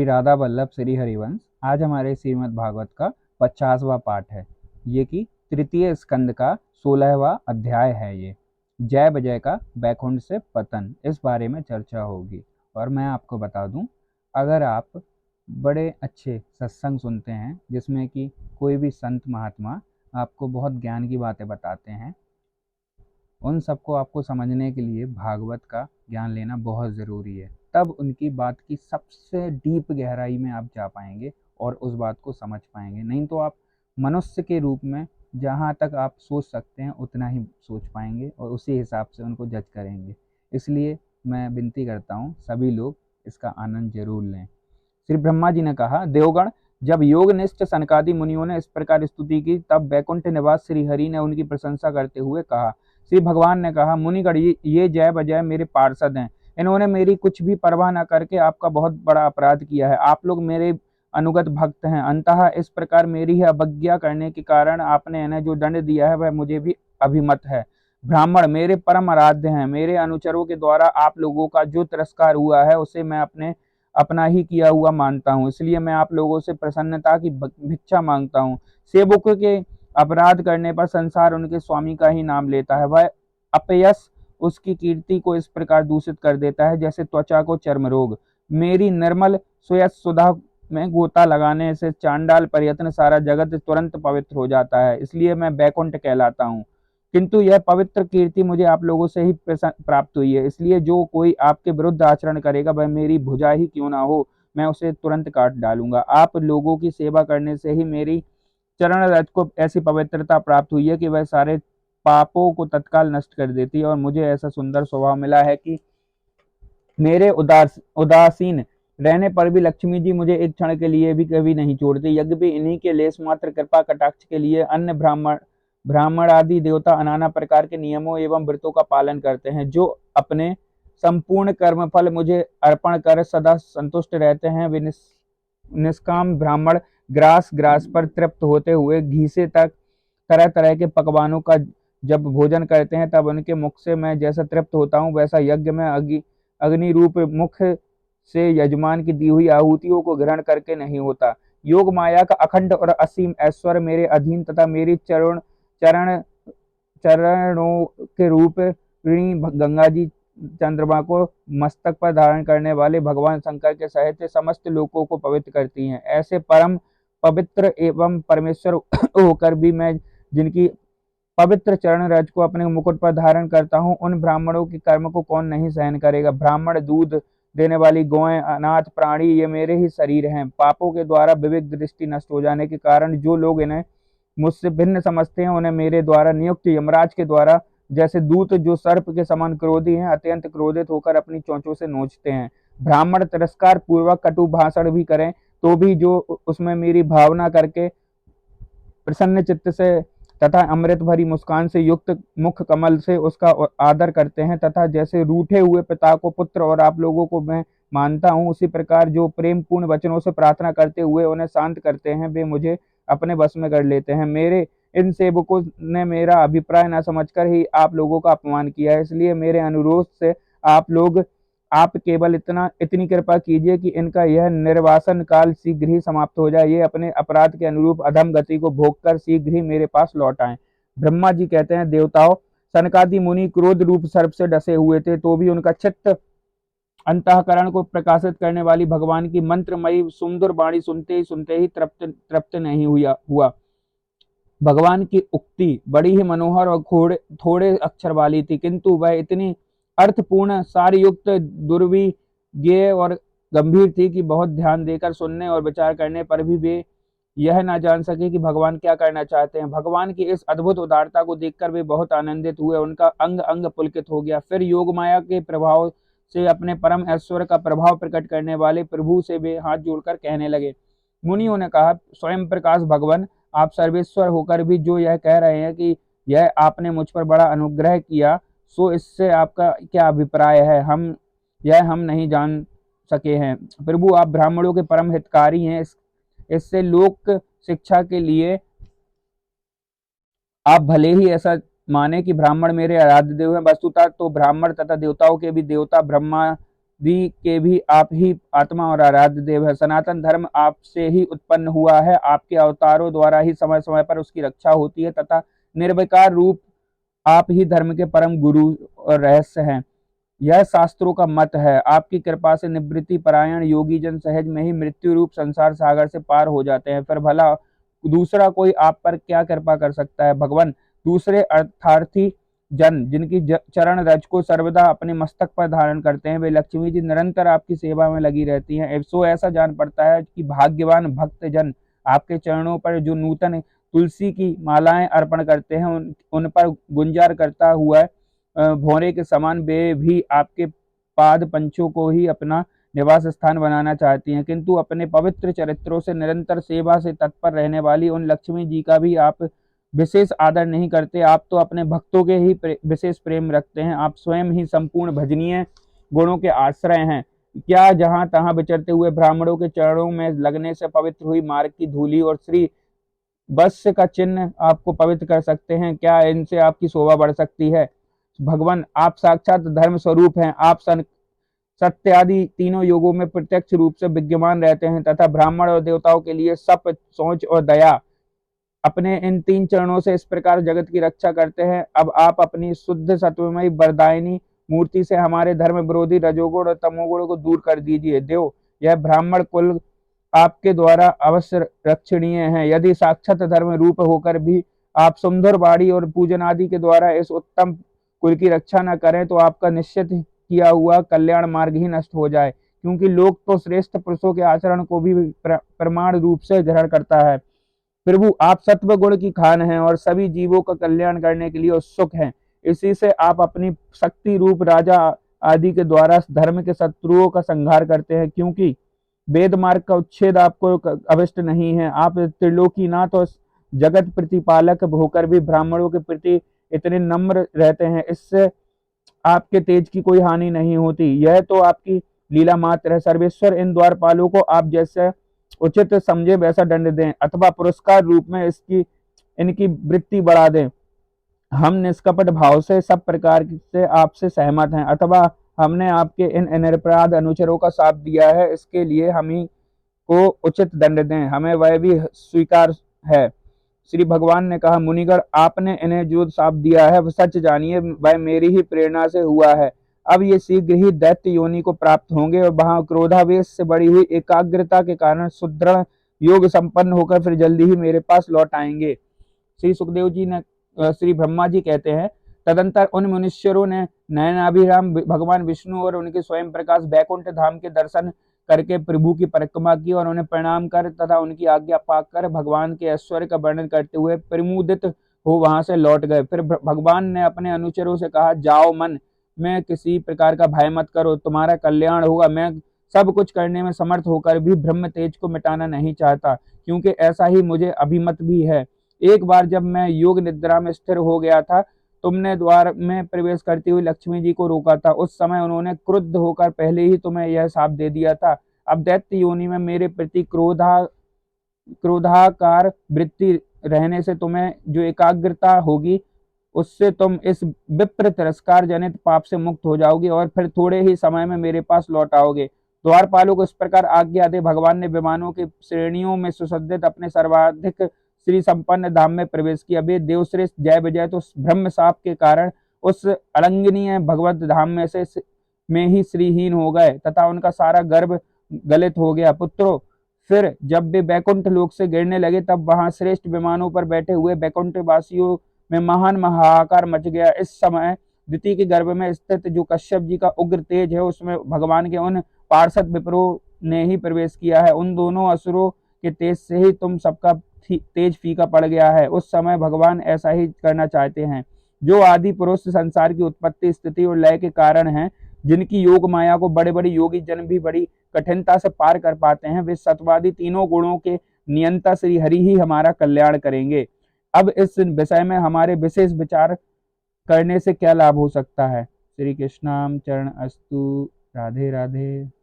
श्री राधा वल्लभ श्री हरिवंश। आज हमारे श्रीमद् भागवत का 50वां पाठ है। ये कि तृतीय स्कंद का 16वां अध्याय है। ये जय विजय का बैकुंठ से पतन, इस बारे में चर्चा होगी। और मैं आपको बता दूं, अगर आप बड़े अच्छे सत्संग सुनते हैं जिसमें कि कोई भी संत महात्मा आपको बहुत ज्ञान की बातें बताते हैं, उन सबको आपको समझने के लिए भागवत का ज्ञान लेना बहुत ज़रूरी है। तब उनकी बात की सबसे डीप गहराई में आप जा पाएंगे और उस बात को समझ पाएंगे। नहीं तो आप मनुष्य के रूप में जहाँ तक आप सोच सकते हैं उतना ही सोच पाएंगे और उसी हिसाब से उनको जज करेंगे। इसलिए मैं विनती करता हूँ सभी लोग इसका आनंद जरूर लें। श्री ब्रह्मा जी ने कहा, देवगण, जब योगनिष्ठ सनकादि मुनियों ने इस प्रकार स्तुति की, तब बैकुंठ निवास श्री हरि ने उनकी प्रशंसा करते हुए कहा। श्री भगवान ने कहा, मुनिगण, ये जय बजय मेरे पार्षद हैं। इन्होंने मेरी कुछ भी परवाह न करके आपका बहुत बड़ा अपराध किया है। आप लोग मेरे अनुगत भक्त हैं। अंततः इस प्रकार मेरी ही अवज्ञा करने के कारण आपने इन्हें जो दंड दिया है वह मुझे भी अभिमत है। ब्राह्मण मेरे परम आराध्य हैं। मेरे अनुचरों के द्वारा आप लोगों का जो तिरस्कार हुआ है उसे मैं अपना ही किया हुआ मानता हूँ। इसलिए मैं आप लोगों से प्रसन्नता की भिक्षा मांगता हूँ। सेवक के अपराध करने पर संसार उनके स्वामी का ही नाम लेता है। वह अपयश उसकी कीर्ति को इस प्रकार दूषित कर देता है जैसे त्वचा को चर्म रोग। मेरी निर्मल सुयस सुधा में गोता लगाने से चांडाल प्रयत्न सारा जगत तुरंत पवित्र हो जाता है। इसलिए मैं बैकुंठ कहलाता हूँ। किंतु यह पवित्र कीर्ति मुझे आप लोगों से ही प्राप्त हुई है। इसलिए जो कोई आपके विरुद्ध आचरण करेगा वह मेरी भुजा ही क्यों ना हो, मैं उसे तुरंत काट डालूंगा। आप लोगों की सेवा करने से ही मेरी चरण रज को ऐसी पवित्रता प्राप्त हुई है कि वह सारे पापों को तत्काल नष्ट कर देती है। और मुझे ऐसा सुंदर स्वभाव मिला है कि मेरे उदासीन रहने पर भी लक्ष्मी जी मुझे एक क्षण के लिए भी कभी नहीं छोड़ती। यज्ञ भी इन्हीं के लेस मात्र कृपा कटाक्ष के लिए अन्य ब्राह्मण आदि देवता नाना प्रकार के नियमों एवं व्रतों का पालन करते हैं, जो अपने संपूर्ण कर्म फल मुझे अर्पण कर सदा संतुष्ट रहते हैं। वे निष्काम ब्राह्मण ग्रास पर तृप्त होते हुए घी से तक तरह तरह के पकवानों का जब भोजन करते हैं, तब उनके मुख से मैं जैसा तृप्त होता हूँ वैसा यज्ञ में अग्नि रूप मुख से यजमान की दी हुई आहुतियों को ग्रहण करके नहीं होता। योग माया का अखंड और असीम ऐश्वर्य मेरे अधीन तथा मेरी चरण चरणों के रूप ऋणी गंगा जी चंद्रमा को मस्तक पर धारण करने वाले भगवान शंकर के सहित समस्त लोकों को पवित्र करती हैं। ऐसे परम पवित्र एवं परमेश्वर होकर भी मैं जिनकी पवित्र चरण रज को अपने मुकुट पर धारण करता हूँ, उन ब्राह्मणों के कर्म को कौन नहीं सहन करेगा। ब्राह्मण, दूध देने वाली गौएं, अनाथ प्राणी ये मेरे ही शरीर हैं। पापों के द्वारा विवेक दृष्टि नष्ट हो जाने के कारण जो लोग इन्हें मुझसे भिन्न समझते हैं, उन्हें मेरे द्वारा नियुक्त यमराज के द्वारा जैसे दूत जो सर्प के समान क्रोधी हैं, अत्यंत क्रोधित होकर अपनी चोंचों से नोचते हैं। ब्राह्मण तिरस्कार पूर्वक कटु भाषण भी करें तो भी जो उसमें मेरी भावना करके प्रसन्न चित्त से तथा अमृत भरी मुस्कान से युक्त मुख कमल से उसका आदर करते हैं, तथा जैसे रूठे हुए पिता को पुत्र और आप लोगों को मैं मानता हूँ, उसी प्रकार जो प्रेम पूर्ण वचनों से प्रार्थना करते हुए उन्हें शांत करते हैं, वे मुझे अपने बस में कर लेते हैं। मेरे इन सेवकों ने मेरा अभिप्राय न समझकर ही आप लोगों का अपमान किया है। इसलिए मेरे अनुरोध से आप केवल इतनी कृपा कीजिए कि इनका यह निर्वासन काल शीघ्र ही समाप्त हो जाए। ये अपने अपराध के अनुरूप अधम गति को भोगकर शीघ्र ही मेरे पास लौट आए। ब्रह्मा जी कहते हैं, देवताओं, सनकादि मुनि क्रोध रूप सर्प से डसे हुए थे, तो भी उनका चित्त अंतःकरण को प्रकाशित करने वाली भगवान की मंत्रमयी सुंदर वाणी सुनते ही तृप्त नहीं हुआ। भगवान की उक्ति बड़ी ही मनोहर और थोड़े अक्षर वाली थी, किंतु वह इतनी अर्थपूर्ण, सारयुक्त, दुर्विज्ञेय और गंभीर थी कि बहुत ध्यान देकर सुनने और विचार करने पर भी वे यह ना जान सके कि भगवान क्या करना चाहते हैं। भगवान की इस अद्भुत उदारता को देखकर वे बहुत आनंदित हुए। उनका अंग अंग पुलकित हो गया। फिर योग माया के प्रभाव से अपने परम ऐश्वर्य का प्रभाव प्रकट करने वाले प्रभु से वे हाथ जोड़कर कहने लगे। मुनियों ने कहा, स्वयं प्रकाश भगवान, आप सर्वेश्वर होकर भी जो यह कह रहे हैं कि यह आपने मुझ पर बड़ा अनुग्रह किया, सो इससे आपका क्या अभिप्राय है, हम नहीं जान सके हैं। प्रभु, आप ब्राह्मणों के परम हितकारी हैं। इससे लोक शिक्षा के लिए आप भले ही ऐसा माने कि ब्राह्मण मेरे आराध्य देव हैं, वस्तुतः तो ब्राह्मण तथा देवताओं के भी देवता ब्रह्मा आदि के भी आप ही आत्मा और आराध्य देव है। सनातन धर्म आपसे ही उत्पन्न हुआ है, आपके अवतारों द्वारा ही समय समय पर उसकी रक्षा होती है तथा निर्विकार रूप आप ही धर्म के परम गुरु और रहस्य हैं। यह शास्त्रों का मत है। आपकी कृपा से निवृत्ति परायण योगी जन सहज में ही मृत्यु रूप संसार सागर से पार हो जाते हैं। फिर भला दूसरा कोई आप पर क्या कृपा कर सकता है भगवान। दूसरे अर्थार्थी जन जिनकी चरण रज को सर्वदा अपने मस्तक पर धारण करते हैं, वे लक्ष्मी जी निरंतर आपकी सेवा में लगी रहती हैं। सो ऐसा जान पड़ता है कि भाग्यवान भक्त जन आपके चरणों पर जो नूतन तुलसी की मालाएं अर्पण करते हैं, उन पर गुंजार करता हुआ भौरे के समान वे भी आपके पाद पंचों को ही अपना निवास स्थान बनाना चाहती हैं, किंतु अपने पवित्र चरित्रों से निरंतर सेवा से तत्पर रहने वाली उन लक्ष्मी जी का भी आप विशेष आदर नहीं करते। आप तो अपने भक्तों के ही विशेष प्रेम रखते हैं। आप स्वयं ही संपूर्ण भजनीय गुणों के आश्रय हैं। क्या जहां तहां विचरते हुए ब्राह्मणों के चरणों में लगने से पवित्र हुई मार्ग की धूलि और श्री वत्स का चिन्ह आपको पवित्र कर सकते हैं? क्या इनसे आपकी शोभा बढ़ सकती है? भगवान आप साक्षात धर्म स्वरूप हैं। आप सत्य आदि तीनों योगों में प्रत्यक्ष रूप से विद्यमान रहते हैं तथा ब्राह्मण और देवताओं के लिए सप, सोच और दया अपने इन तीन चरणों से इस प्रकार जगत की रक्षा करते हैं। अब आप अपनी शुद्ध सत्वमयी वरदायिनी मूर्ति से हमारे धर्म विरोधी रजोगुण और तमोगुण को दूर कर दीजिए। देव, यह ब्राह्मण कुल आपके द्वारा अवश्य रक्षणीय है। यदि साक्षात धर्म रूप होकर भी आप सुंदर बाड़ी और पूजन आदि के द्वारा इस उत्तम कुल की रक्षा न करें तो आपका निश्चित किया हुआ कल्याण मार्ग ही नष्ट हो जाए, क्योंकि लोग तो श्रेष्ठ पुरुषों के आचरण को भी प्रमाण रूप से ग्रहण करता है। प्रभु, आप सत्व गुण की खान हैं और सभी जीवों का कल्याण करने के लिए उत्सुक हैं। इसी से आप अपनी शक्ति रूप राजा आदि के द्वारा धर्म के शत्रुओं का संहार करते हैं, क्योंकि वेद मार्ग का उच्छेद आपको अभिष्ट नहीं है। आप त्रिलोकीनाथ और जगत प्रतिपालक होकर भी ब्राह्मणों के प्रति इतने नम्र रहते हैं, इससे आपके तेज की कोई हानि नहीं होती। यह तो आपकी लीला मात्र है। सर्वेश्वर इन द्वारपालों को आप जैसे उचित समझे वैसा दंड दें अथवा पुरस्कार रूप में इनकी वृत्ति बढ़ा दें। हम निष्कपट भाव से सब प्रकार से आपसे सहमत हैं, अथवा हमने आपके इन निरपराध अनुचरों का साथ दिया है, इसके लिए हम ही को उचित दंड दें, हमें वह भी स्वीकार है। श्री भगवान ने कहा, मुनिगण, आपने इन्हें जो शाप दिया है वह सच जानिए वह मेरी ही प्रेरणा से हुआ है। अब ये शीघ्र ही दैत्य योनि को प्राप्त होंगे और वहां क्रोधावेश से बढ़ी हुई एकाग्रता के कारण सुदृढ़ योग संपन्न होकर फिर जल्दी ही मेरे पास लौट आएंगे। श्री सुखदेव जी ने श्री ब्रह्मा जी कहते हैं, तदंतर उन मनुष्यों ने नयनाभिराम भगवान विष्णु और उनके स्वयं प्रकाश बैकुंठ धाम के दर्शन करके प्रभु की परिक्रमा की और उन्हें प्रणाम कर तथा उनकी आज्ञा पाकर भगवान के ऐश्वर्य का वर्णन करते हुए प्रमुदित हो वहां से लौट गए। फिर भगवान ने अपने अनुचरों से कहा, जाओ मन में किसी प्रकार का भय मत करो, तुम्हारा कल्याण होगा। मैं सब कुछ करने में समर्थ होकर भी ब्रह्म तेज को मिटाना नहीं चाहता, क्योंकि ऐसा ही मुझे अभिमत भी है। एक बार जब मैं योग निद्रा में स्थिर हो गया था, तुमने द्वार में प्रवेश करती हुई लक्ष्मी जी को रोका था। उस समय उन्होंने क्रुद्ध होकर पहले ही तुम्हें यह शाप दे दिया था। अब दैत्य योनि में मेरे प्रति क्रोधाकार वृत्ति रहने से तुम्हें जो एकाग्रता होगी, उससे तुम इस विप्र तिरस्कार जनित पाप से मुक्त हो जाओगे और फिर थोड़े ही समय में मेरे पास लौट आओगे। द्वारपालों को इस प्रकार आज्ञा दे भगवान ने विमानों की श्रेणियों में सुसज्जित अपने सर्वाधिक श्री संपन्न धाम में प्रवेश किया। वे देवश्रेष्ठ जय विजय तो ब्रह्म शाप के कारण उस अलंघनीय भगवत धाम में ही श्रीहीन हो गए तथा उनका सारा गर्भ गलित हो गया। पुत्रों, फिर जब वे बैकुंठ लोक से गिरने लगे तब वहां श्रेष्ठ विमानों पर बैठे हुए बैकुंठ वासियों में महान हाहाकार मच गया। इस समय दिति के गर्भ में स्थित जो कश्यप जी का उग्र तेज है, उसमें भगवान के उन पार्षद विप्रों ने ही प्रवेश किया है। उन दोनों असुरों के तेज से ही तुम सबका तेज फीका पड़ गया है। उस समय भगवान ऐसा ही करना चाहते हैं। जो आदि पुरुष संसार की उत्पत्ति स्थिति और लय के कारण हैं, जिनकी योग माया को बड़े बड़े योगी जन भी बड़ी कठिनता से पार कर पाते हैं, वे सत्वादी तीनों गुणों के नियंता श्री हरि ही हमारा कल्याण करेंगे। अब इस विषय में हमारे विशेष विचार करने से क्या लाभ हो सकता है? श्री कृष्णाम चरण अस्तु। राधे राधे।